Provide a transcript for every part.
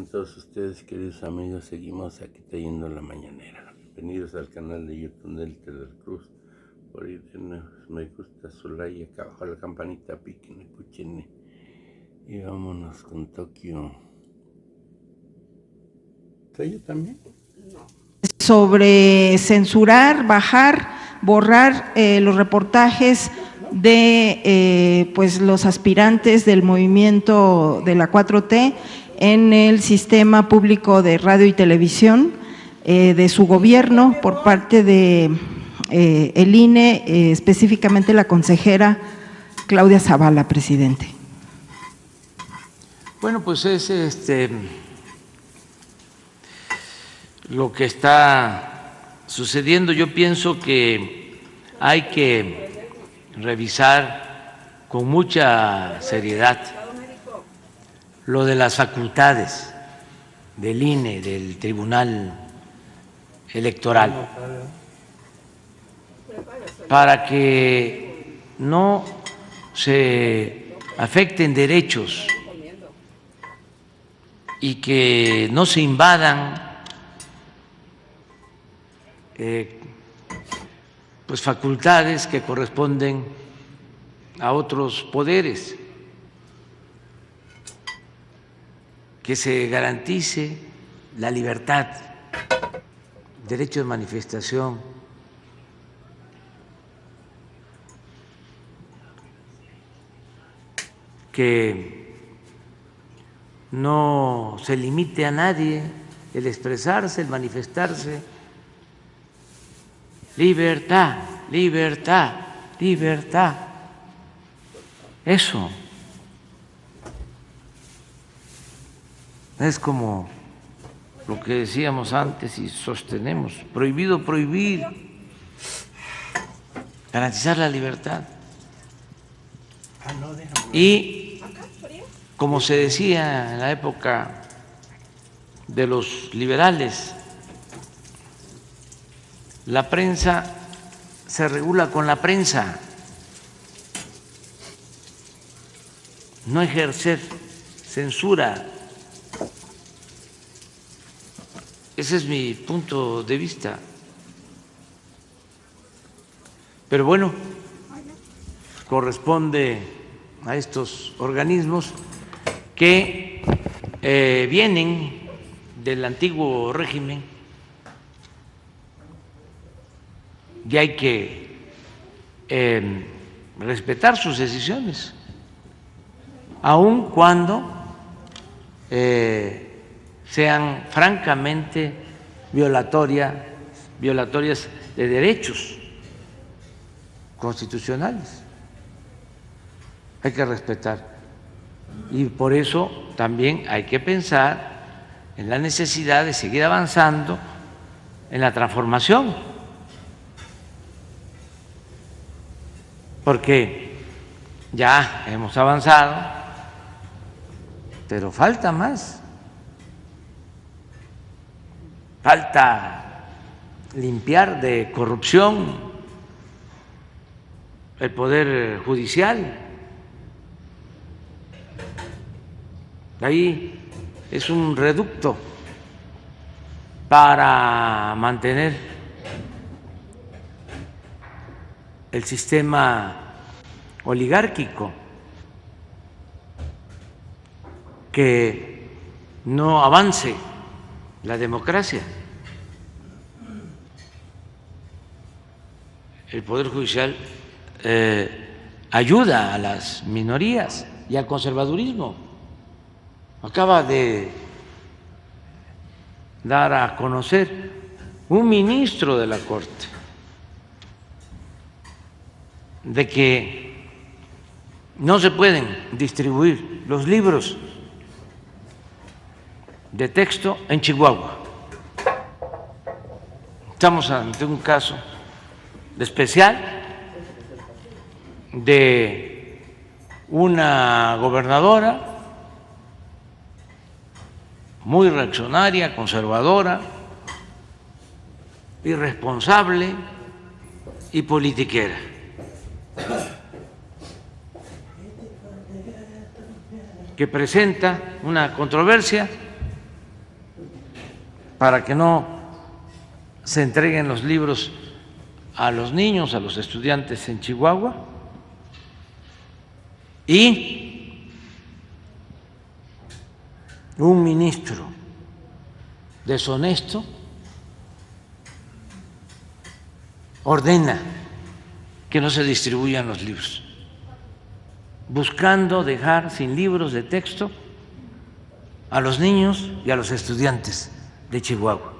Todos ustedes, queridos amigos, seguimos aquí trayendo la mañanera. Bienvenidos al canal de YouTube del Cruz. Por ahí denos me gusta su like, acá abajo la campanita, piquen, escuchen. Y vámonos con Tokio. ¿Yo también? Sobre censurar, bajar, borrar los reportajes de pues los aspirantes del movimiento de la 4T en el sistema público de radio y televisión de su gobierno por parte de el INE, específicamente la consejera Claudia Zavala, presidente. Bueno, pues es lo que está sucediendo. Yo pienso que hay que revisar con mucha seriedad lo de las facultades del INE, del Tribunal Electoral, para que no se afecten derechos y que no se invadan pues facultades que corresponden a otros poderes, que se garantice la libertad, derecho de manifestación, que no se limite a nadie el expresarse, el manifestarse. Libertad, libertad, libertad. Eso es como lo que decíamos antes y sostenemos: prohibido prohibir, garantizar la libertad. Y como se decía en la época de los liberales, la prensa se regula con la prensa, no ejercer censura. Ese es mi punto de vista. Pero bueno, corresponde a estos organismos que vienen del antiguo régimen, y hay que respetar sus decisiones, aun cuando sean francamente violatorias de derechos constitucionales. Hay que respetar. Y por eso también hay que pensar en la necesidad de seguir avanzando en la transformación, porque ya hemos avanzado, pero falta más. Falta limpiar de corrupción el Poder Judicial. Ahí es un reducto para mantener el sistema oligárquico, que no avance la democracia. El Poder Judicial ayuda a las minorías y al conservadurismo. Acaba de dar a conocer un ministro de la Corte de que no se pueden distribuir los libros de texto en Chihuahua. Estamos ante un caso especial de una gobernadora muy reaccionaria, conservadora, irresponsable y politiquera, que presenta una controversia para que no se entreguen los libros a los niños, a los estudiantes en Chihuahua, y un ministro deshonesto ordena que no se distribuyan los libros, buscando dejar sin libros de texto a los niños y a los estudiantes de Chihuahua.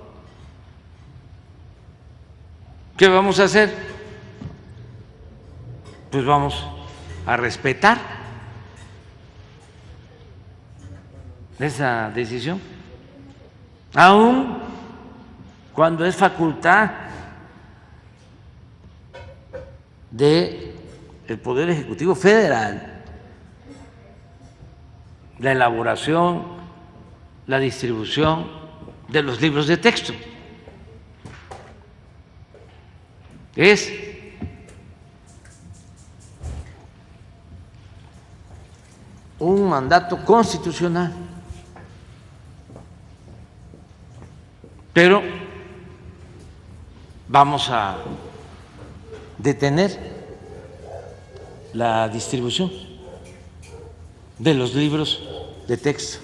¿Qué vamos a hacer? Pues vamos a respetar esa decisión, aun cuando es facultad del Poder Ejecutivo Federal la elaboración, la distribución de los libros de texto. Es un mandato constitucional, pero vamos a detener la distribución de los libros de texto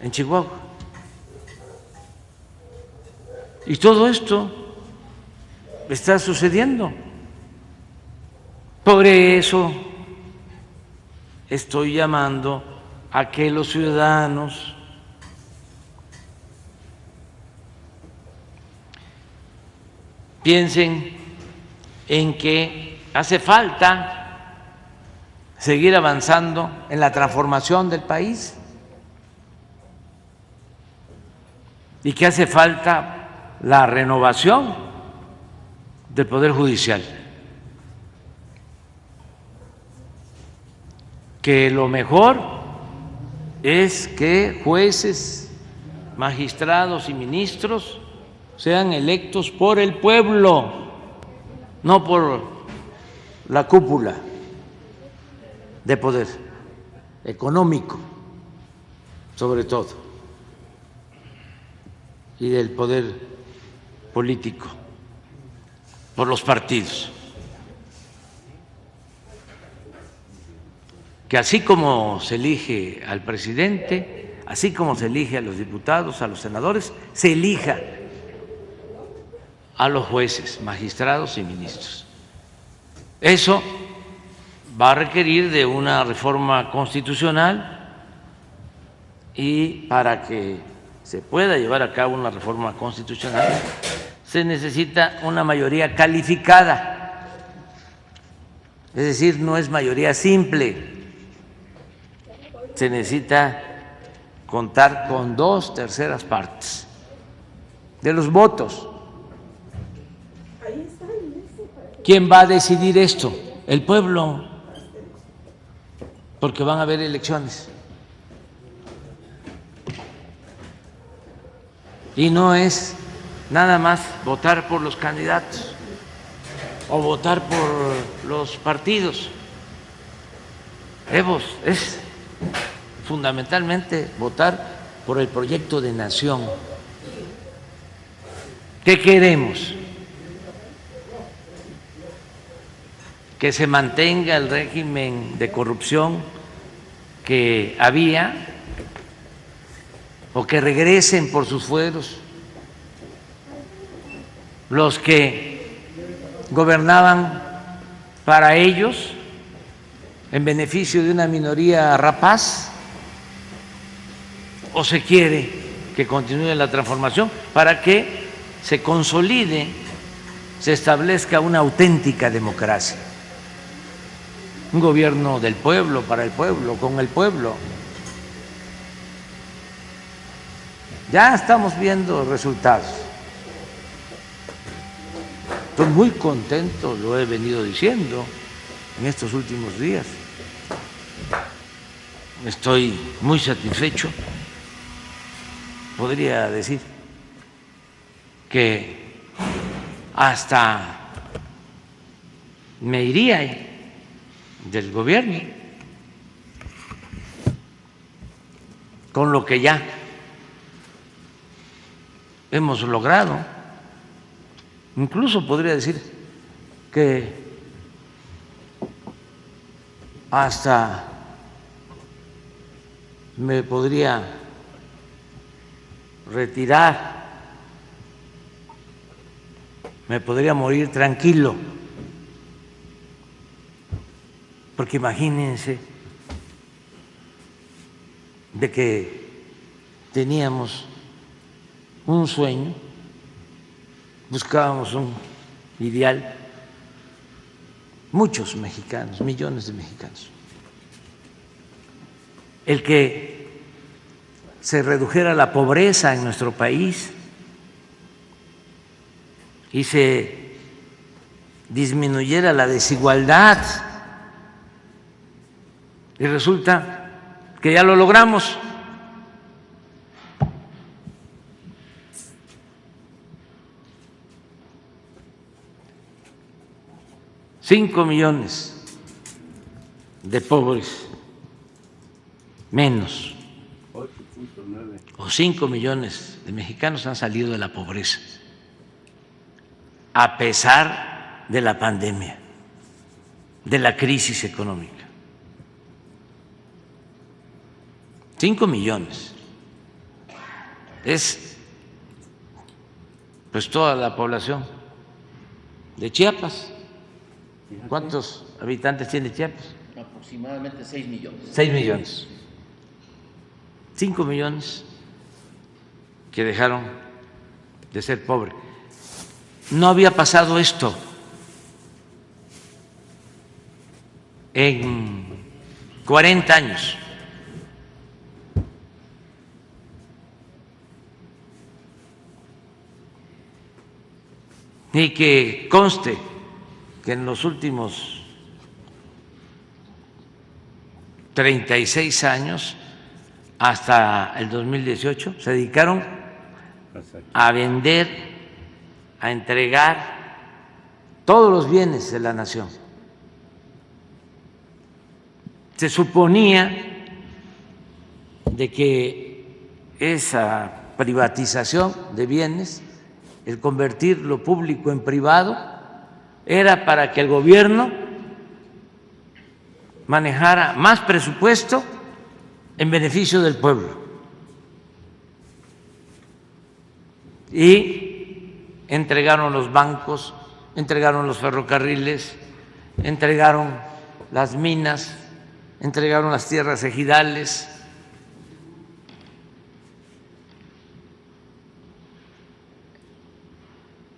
en Chihuahua. Y todo esto está sucediendo. Por eso estoy llamando a que los ciudadanos piensen en que hace falta seguir avanzando en la transformación del país y que hace falta la renovación del Poder Judicial, que lo mejor es que jueces, magistrados y ministros sean electos por el pueblo, no por la cúpula de poder económico, sobre todo, y del poder político, por los partidos. Que así como se elige al presidente, así como se elige a los diputados, a los senadores, se elija a los jueces, magistrados y ministros. Eso va a requerir de una reforma constitucional, y para que se pueda llevar a cabo una reforma constitucional se necesita una mayoría calificada, es decir, no es mayoría simple, se necesita contar con 2/3 partes de los votos. ¿Quién va a decidir esto? El pueblo, porque van a haber elecciones. Y no es nada más votar por los candidatos o votar por los partidos. Es fundamentalmente votar por el proyecto de nación. ¿Qué queremos? Que se mantenga el régimen de corrupción que había, o que regresen por sus fueros los que gobernaban para ellos en beneficio de una minoría rapaz, o se quiere que continúe la transformación para que se consolide, se establezca una auténtica democracia, un gobierno del pueblo, para el pueblo, con el pueblo. Ya estamos viendo resultados. Estoy muy contento, lo he venido diciendo en estos últimos días. Estoy muy satisfecho. Podría decir que hasta me iría del gobierno con lo que ya hemos logrado. Incluso podría decir que hasta me podría retirar, me podría morir tranquilo, porque imagínense de que teníamos un sueño, buscábamos un ideal, muchos mexicanos, millones de mexicanos, el que se redujera la pobreza en nuestro país y se disminuyera la desigualdad. Y resulta que ya lo logramos. $5 millones de pobres menos, 8.9. o 5 millones de mexicanos han salido de la pobreza a pesar de la pandemia, de la crisis económica. 5 millones es pues toda la población de Chiapas. ¿Cuántos habitantes tiene Chiapas? Aproximadamente 6 millones. 6 millones. 5 millones que dejaron de ser pobres. No había pasado esto en 40 años. Y que conste que en los últimos 36 años, hasta el 2018, se dedicaron a vender, a entregar todos los bienes de la nación. Se suponía de que esa privatización de bienes, el convertir lo público en privado, era para que el gobierno manejara más presupuesto en beneficio del pueblo. Y entregaron los bancos, entregaron los ferrocarriles, entregaron las minas, entregaron las tierras ejidales.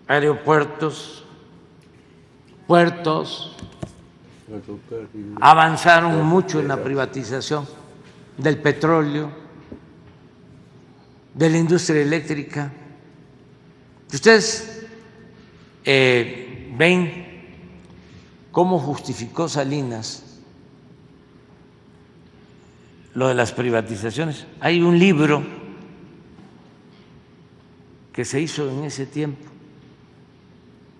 Aeropuertos, puertos, avanzaron mucho en la privatización del petróleo, de la industria eléctrica. Ustedes ven cómo justificó Salinas lo de las privatizaciones. Hay un libro que se hizo en ese tiempo,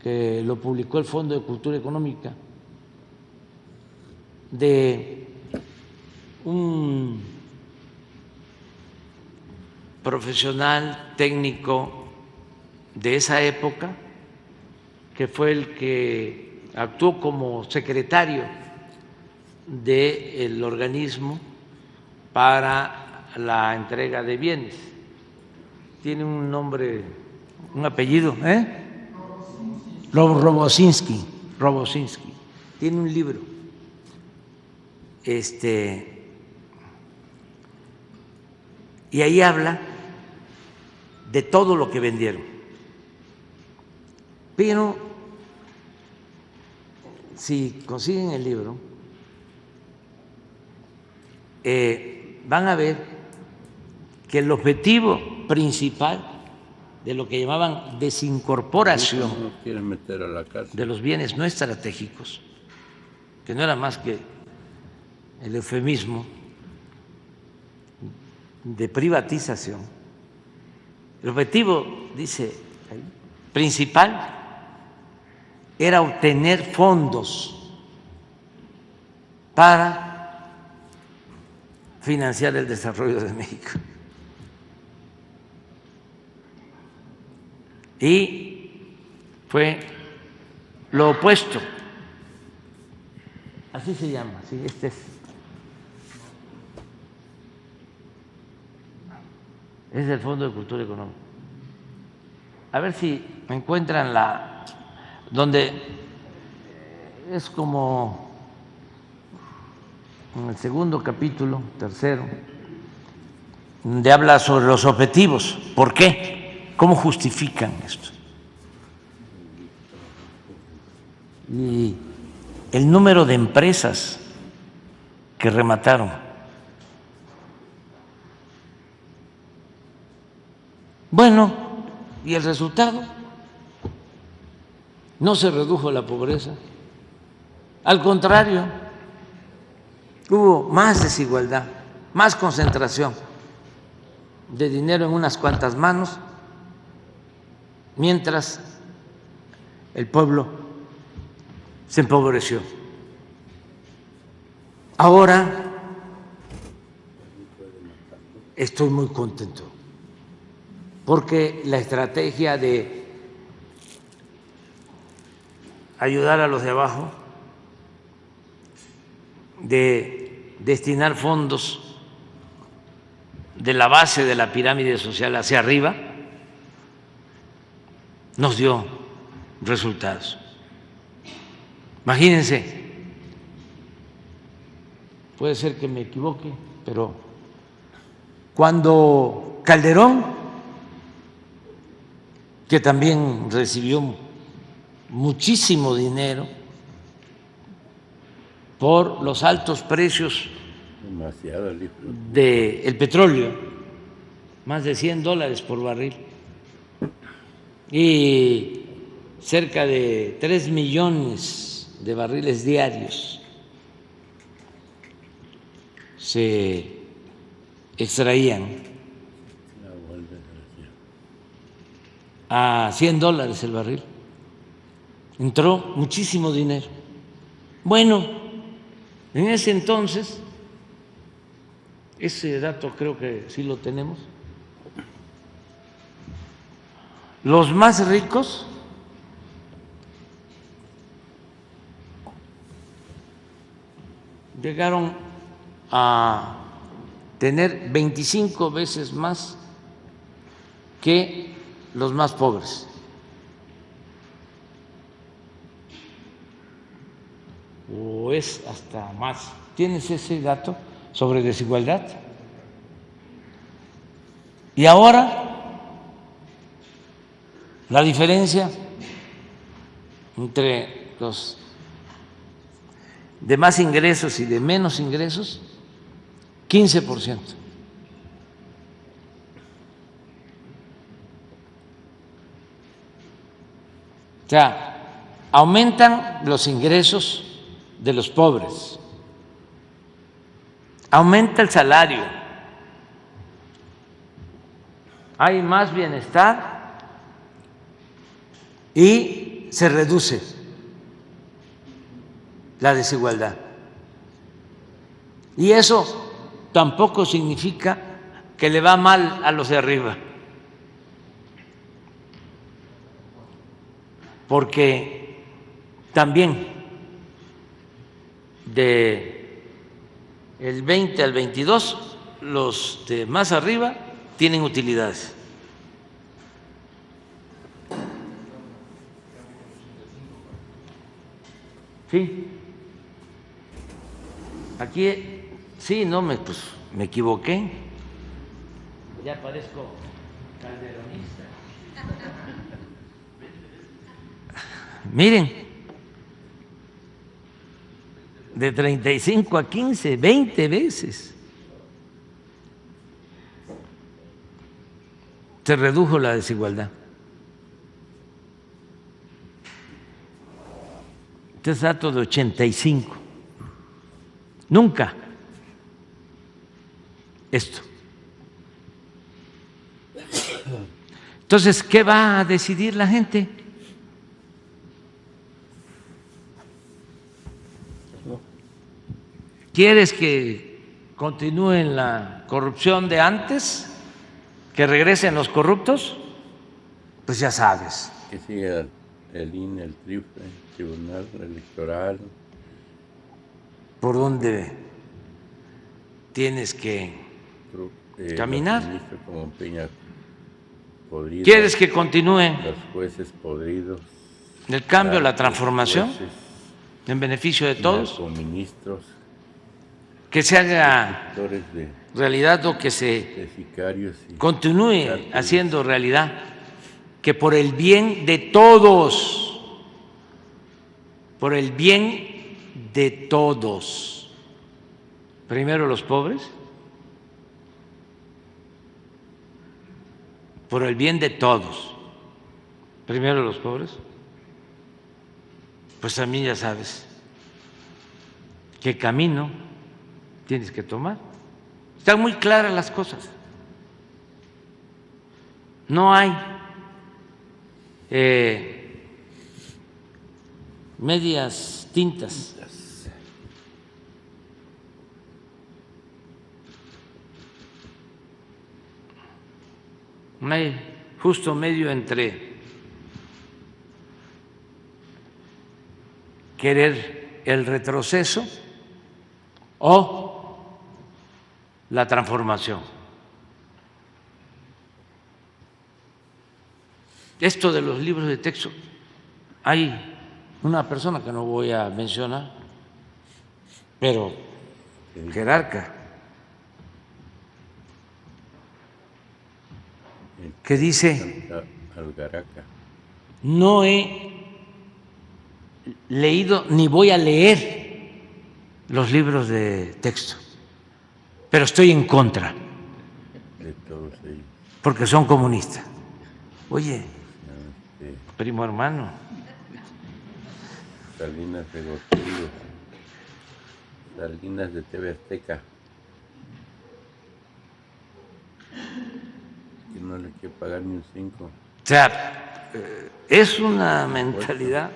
que lo publicó el Fondo de Cultura Económica, de un profesional técnico de esa época, que fue el que actuó como secretario del organismo para la entrega de bienes. Tiene un nombre, un apellido, Robosinski. Tiene un libro. Y ahí habla de todo lo que vendieron. Pero si consiguen el libro, van a ver que el objetivo principal de lo que llamaban desincorporación No quieren meter a la cárcel. de los bienes no estratégicos, que no era más que el eufemismo de privatización. El objetivo, dice ahí, principal era obtener fondos para financiar el desarrollo de México. y fue lo opuesto. Así se llama, sí, este es. Es el Fondo de Cultura Económica. A ver si encuentran donde es como en el segundo capítulo, tercero, donde habla sobre los objetivos. ¿Por qué? ¿Cómo justifican esto? Y el número de empresas que remataron. Bueno, ¿y el resultado? No se redujo la pobreza. Al contrario, hubo más desigualdad, más concentración de dinero en unas cuantas manos, mientras el pueblo se empobreció. Ahora estoy muy contento porque la estrategia de ayudar a los de abajo, de destinar fondos de la base de la pirámide social hacia arriba, nos dio resultados. Imagínense, puede ser que me equivoque, pero cuando Calderón, que también recibió muchísimo dinero por los altos precios del petróleo, más de $100 por barril, y cerca de 3 millones de barriles diarios se extraían a $100 el barril. Entró muchísimo dinero. Bueno, en ese entonces, ese dato creo que sí lo tenemos, los más ricos llegaron a tener 25 veces más que los más pobres. O es hasta más. ¿Tienes ese dato sobre desigualdad? Y ahora la diferencia entre los de más ingresos y de menos ingresos, 15%. O sea, aumentan los ingresos de los pobres, aumenta el salario, hay más bienestar y se reduce la desigualdad. Y eso tampoco significa que le va mal a los de arriba, porque también de el 20 al 22 los de más arriba tienen utilidades. Sí. Aquí sí, no pues me equivoqué. Ya parezco calderonista. Miren, de 35 a 15, 20 veces se redujo la desigualdad. Este es dato de 85. Nunca esto. Entonces, ¿qué va a decidir la gente? ¿Quieres que continúe la corrupción de antes? ¿Que regresen los corruptos? pues ya sabes. Que sigue el INE, el Tribunal Electoral. Por dónde tienes que caminar. Los ministros como Peña podridos. ¿Quieres que continúe Los jueces podridos. el cambio, la transformación en beneficio de todos? Con ministros. Que se haga De realidad o que se sicarios y continúe cárteles. haciendo realidad, que por el bien de todos, por el bien de todos, primero los pobres, por el bien de todos, primero los pobres, pues también ya sabes qué camino tienes que tomar. Están muy claras las cosas. No hay medias tintas. No hay justo medio entre querer el retroceso o la transformación. Esto de los libros de texto, hay una persona que no voy a mencionar, pero jerarca, que dice: Algaraca. no he leído ni voy a leer los libros de texto, pero estoy en contra De todos ellos. porque son comunistas. Oye, Este, primo hermano, Salinas de Gortari, Salinas de TV Azteca, que no le quiere pagar ni un 5. o sea, es una mentalidad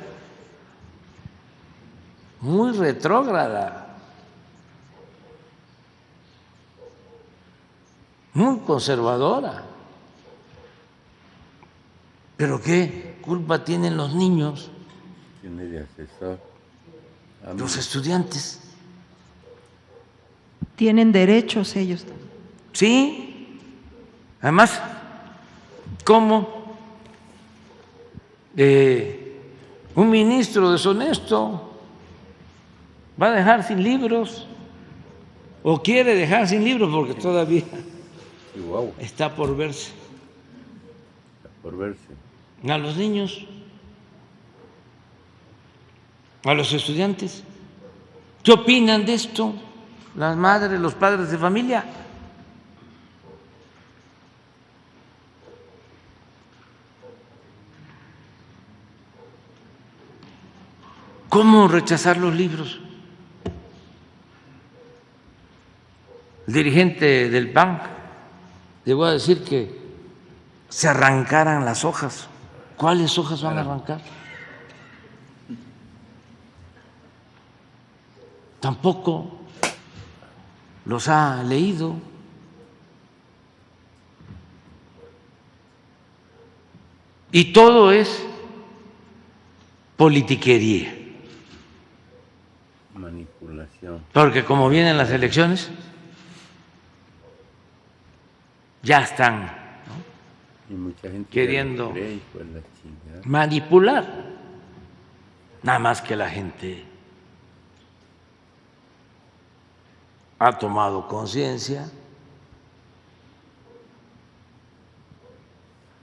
muy retrógrada, muy conservadora. ¿Pero qué culpa tienen los niños, Tiene de asesor. los estudiantes? Tienen derechos ellos. Sí, además, ¿cómo un ministro deshonesto va a dejar sin libros o quiere dejar sin libros porque todavía Chihuahua, está por verse por verse. a los niños, a los estudiantes? ¿Qué opinan de esto las madres, los padres de familia? ¿Cómo rechazar los libros? El dirigente del PAN llegó a decir que se arrancaran las hojas. ¿Cuáles hojas van a arrancar? Tampoco los ha leído. Y todo es politiquería. Manipulación. Porque como vienen las elecciones, ya están Y mucha gente queriendo ya lo cree, hijo de la chingada. manipular. Nada más que la gente ha tomado conciencia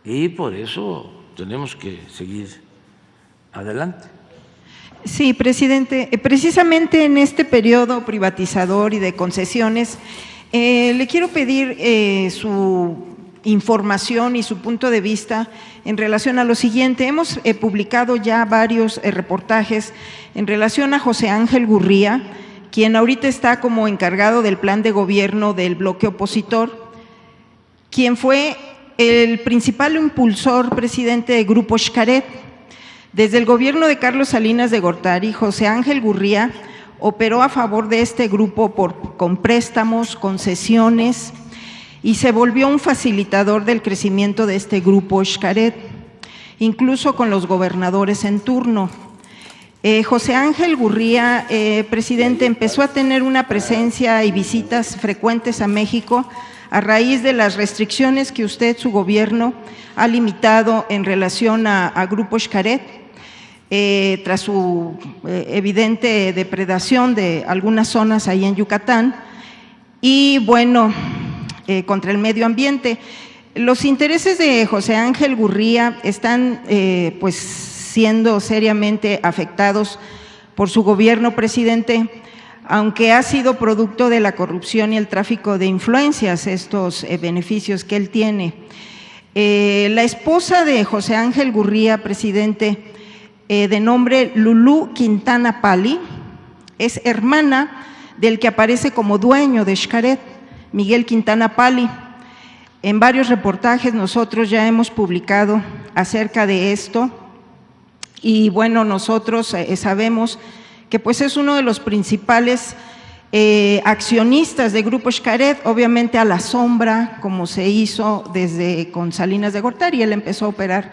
y por eso tenemos que seguir adelante. Sí, presidente. Precisamente en este periodo privatizador y de concesiones, le quiero pedir su información y su punto de vista en relación a lo siguiente. Hemos publicado ya varios reportajes en relación a José Ángel Gurría, quien ahorita está como encargado del plan de gobierno del bloque opositor, quien fue el principal impulsor, presidente del Grupo Xcaret. Desde el gobierno de Carlos Salinas de Gortari, José Ángel Gurría operó a favor de este grupo con préstamos, concesiones, y se volvió un facilitador del crecimiento de este Grupo Xcaret. incluso con los gobernadores en turno. José Ángel Gurría, presidente, empezó a tener una presencia y visitas frecuentes a México a raíz de las restricciones que usted, su gobierno, ha limitado en relación a Grupo Xcaret, tras su evidente depredación de algunas zonas ahí en Yucatán y, bueno, contra el medio ambiente. Los intereses de José Ángel Gurría están, pues, siendo seriamente afectados por su gobierno, presidente, aunque ha sido producto de la corrupción y el tráfico de influencias, estos beneficios que él tiene. La esposa de José Ángel Gurría, presidente, de nombre Lulú Quintana Pali, es hermana del que aparece como dueño de Xcaret, Miguel Quintana Pali. En varios reportajes nosotros ya hemos publicado acerca de esto y, bueno, nosotros sabemos que pues es uno de los principales accionistas de Grupo Xcaret, obviamente a la sombra, como se hizo desde con Salinas de Gortari. Él empezó a operar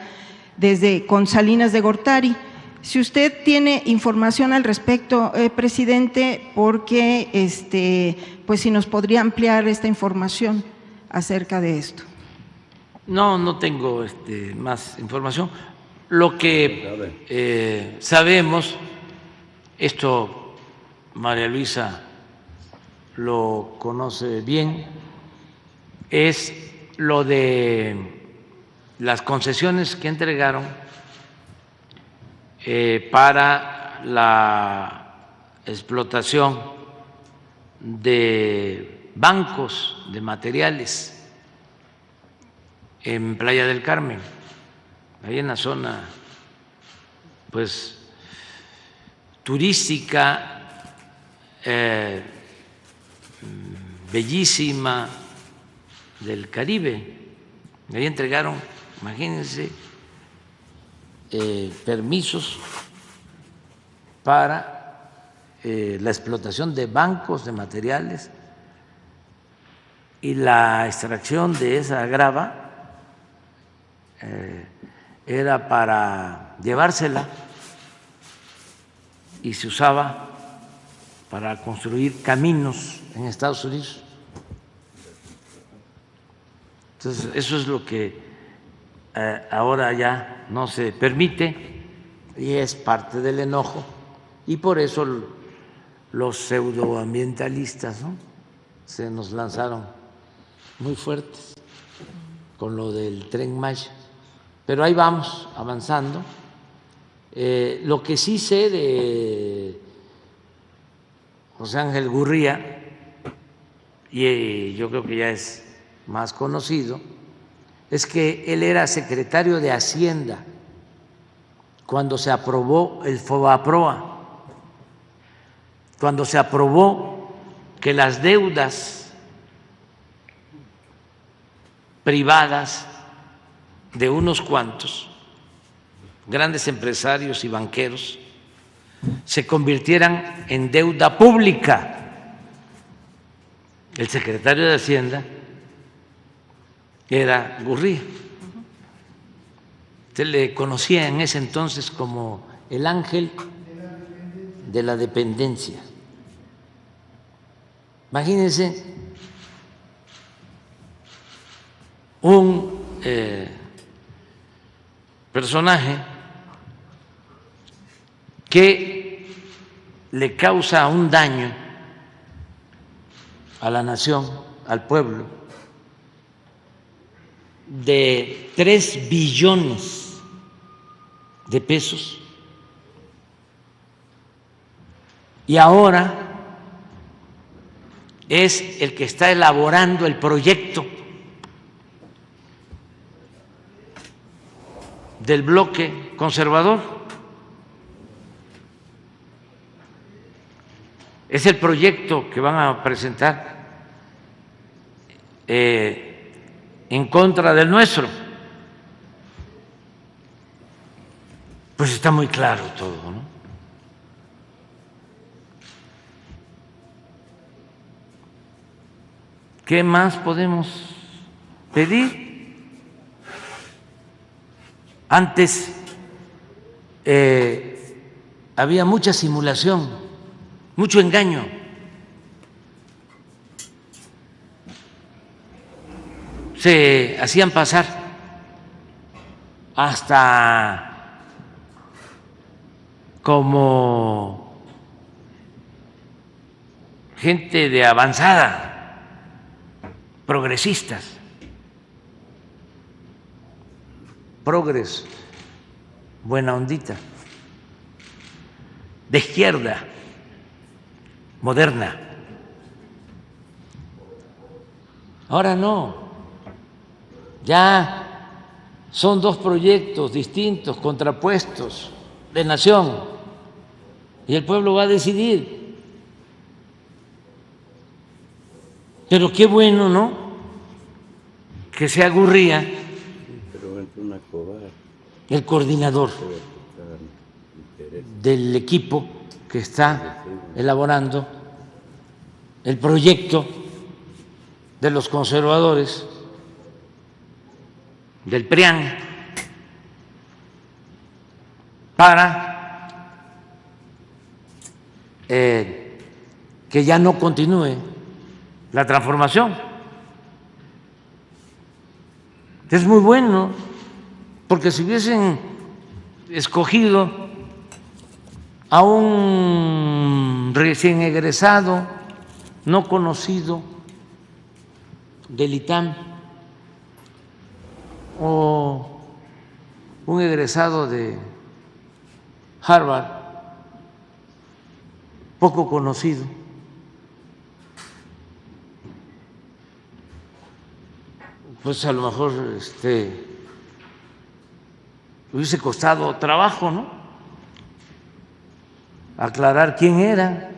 desde con Salinas de Gortari. Si usted tiene información al respecto, presidente, porque pues si nos podría ampliar esta información acerca de esto. No tengo más información. Lo que sabemos, esto María Luisa lo conoce bien, es lo de las concesiones que entregaron para la explotación de bancos de materiales en Playa del Carmen, ahí en la zona pues turística, bellísima del Caribe. Ahí entregaron, imagínense, permisos para la explotación de bancos de materiales y la extracción de esa grava era para llevársela y se usaba para construir caminos en Estados Unidos. Entonces, eso es lo que ahora ya no se permite y es parte del enojo, y por eso los pseudoambientalistas, ¿no?, se nos lanzaron muy fuertes con lo del Tren Maya. Pero ahí vamos avanzando. Lo que sí sé de José Ángel Gurría, y yo creo que ya es más conocido, es que él era secretario de Hacienda cuando se aprobó el FOBAPROA, cuando se aprobó que las deudas privadas de unos cuantos grandes empresarios y banqueros se convirtieran en deuda pública. El secretario de Hacienda era Gurría. Se le conocía en ese entonces como el ángel de la dependencia. Imagínense un personaje que le causa un daño a la nación, al pueblo, de 3 billones de pesos, y ahora es el que está elaborando el proyecto del bloque conservador. Es el proyecto que van a presentar en contra del nuestro. Pues está muy claro todo, ¿no? ¿Qué más podemos pedir? Antes había mucha simulación, mucho engaño. Se hacían pasar hasta como gente de avanzada, progresistas, progres, buena ondita, de izquierda, moderna. Ahora no, ya son dos proyectos distintos, contrapuestos, de nación, y el pueblo va a decidir. Pero qué bueno, ¿no?, que sea Gurría el coordinador del equipo que está elaborando el proyecto de los conservadores, del PRIAN, para que ya no continúe la transformación. Es muy bueno, porque si hubiesen escogido a un recién egresado, no conocido del ITAM, o un egresado de Harvard, poco conocido, pues a lo mejor hubiese costado trabajo, ¿no?, aclarar quién era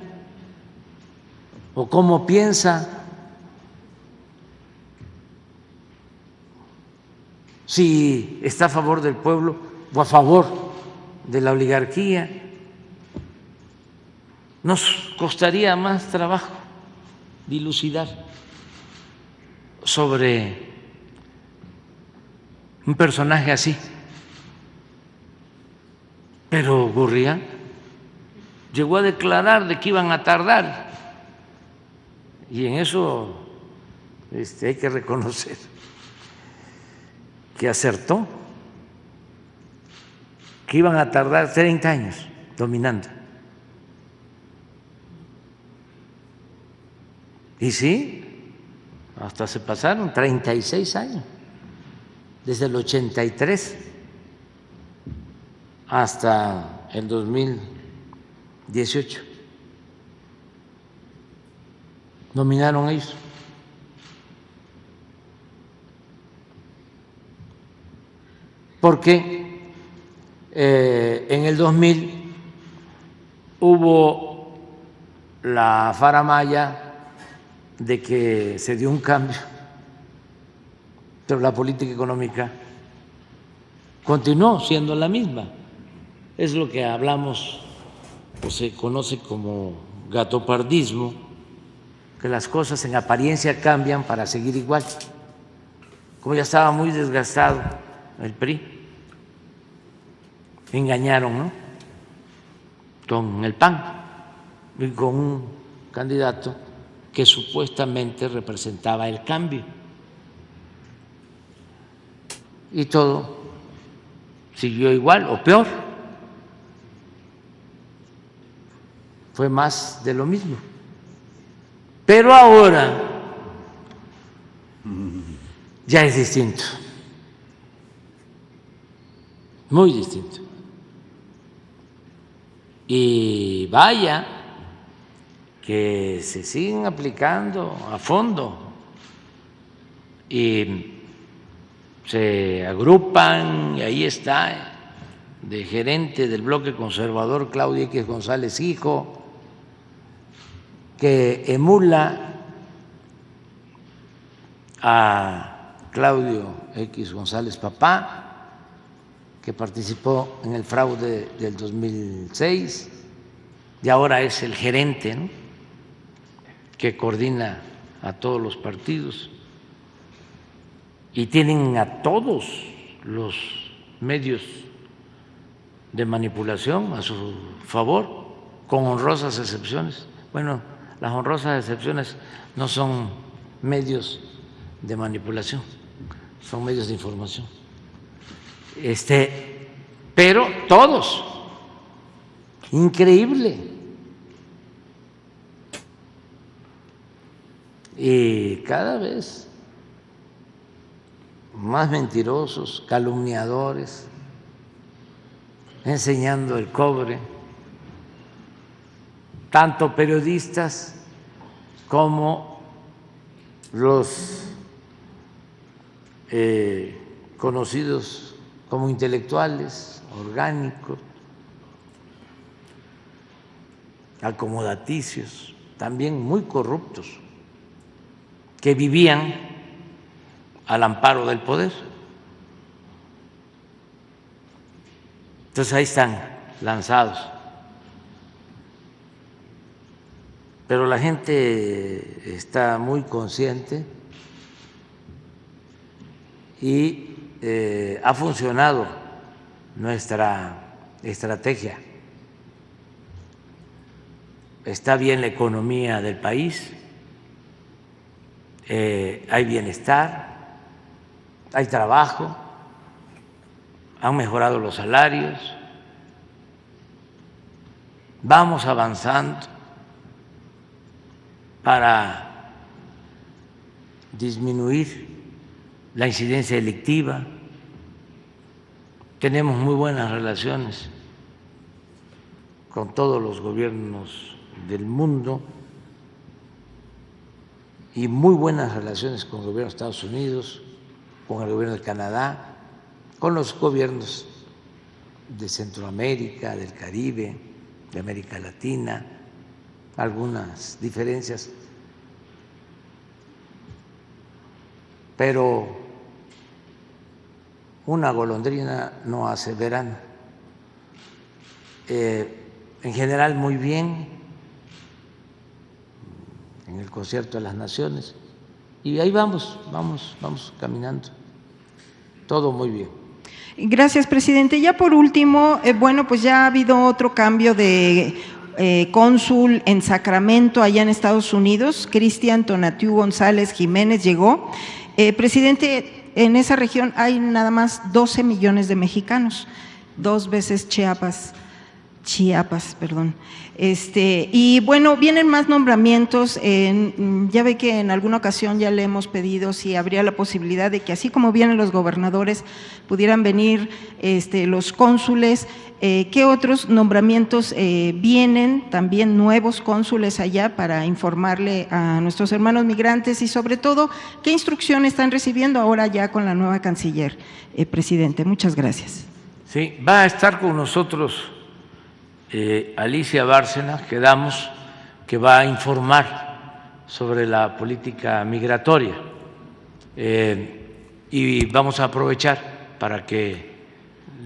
o cómo piensa, si está a favor del pueblo o a favor de la oligarquía. Nos costaría más trabajo dilucidar sobre un personaje así. Pero Gurría llegó a declarar de que iban a tardar, y en eso hay que reconocer que acertó, que iban a tardar 30 años dominando. Y sí, hasta se pasaron 36 años, desde el 83 hasta el 2018. Dominaron ellos. Porque en el 2000 hubo la faramalla de que se dio un cambio, pero la política económica continuó siendo la misma. Es lo que hablamos, o se conoce como gatopardismo, que las cosas en apariencia cambian para seguir igual. Como ya estaba muy desgastado el PRI, engañaron, ¿no?, con el PAN y con un candidato que supuestamente representaba el cambio, y todo siguió igual o peor. Fue más de lo mismo. Pero ahora ya es distinto, muy distinto. Y vaya que se siguen aplicando a fondo y se agrupan, y ahí está de gerente del bloque conservador Claudio X González hijo, que emula a Claudio X González papá, que participó en el fraude del 2006 y ahora es el gerente, ¿no?, que coordina a todos los partidos, y tienen a todos los medios de manipulación a su favor, con honrosas excepciones. Bueno, las honrosas excepciones no son medios de manipulación, son medios de información. Pero todos, increíble. Y cada vez más mentirosos, calumniadores, enseñando el cobre, tanto periodistas como los conocidos como intelectuales, orgánicos, acomodaticios, también muy corruptos, que vivían al amparo del poder. Entonces ahí están lanzados. Pero la gente está muy consciente y ha funcionado nuestra estrategia. Está bien la economía del país, hay bienestar, hay trabajo, han mejorado los salarios, vamos avanzando para disminuir la incidencia delictiva, tenemos muy buenas relaciones con todos los gobiernos del mundo y muy buenas relaciones con el gobierno de Estados Unidos, con el gobierno de Canadá, con los gobiernos de Centroamérica, del Caribe, de América Latina, algunas diferencias, pero una golondrina no hace verano. En general muy bien en el Concierto de las Naciones y ahí vamos caminando, todo muy bien. Gracias, presidente. Ya por último, bueno, pues ya ha habido otro cambio de cónsul en Sacramento, allá en Estados Unidos. Cristian Tonatiu González Jiménez llegó. Presidente, en esa región hay nada más 12 millones de mexicanos, 2 veces Chiapas, perdón. Y bueno, vienen más nombramientos. Ya ve que en alguna ocasión ya le hemos pedido si habría la posibilidad de que así como vienen los gobernadores, pudieran venir los cónsules. ¿Qué otros nombramientos vienen? También nuevos cónsules allá para informarle a nuestros hermanos migrantes y sobre todo, ¿qué instrucciones están recibiendo ahora ya con la nueva canciller, presidente? Muchas gracias. Sí, va a estar con nosotros Alicia Bárcena, quedamos que va a informar sobre la política migratoria y vamos a aprovechar para que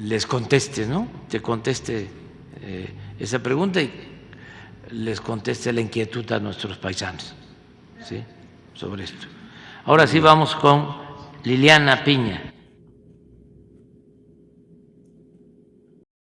les conteste, ¿no? Te conteste esa pregunta y les conteste la inquietud a nuestros paisanos, ¿sí? Sobre esto. Ahora sí vamos con Liliana Piña.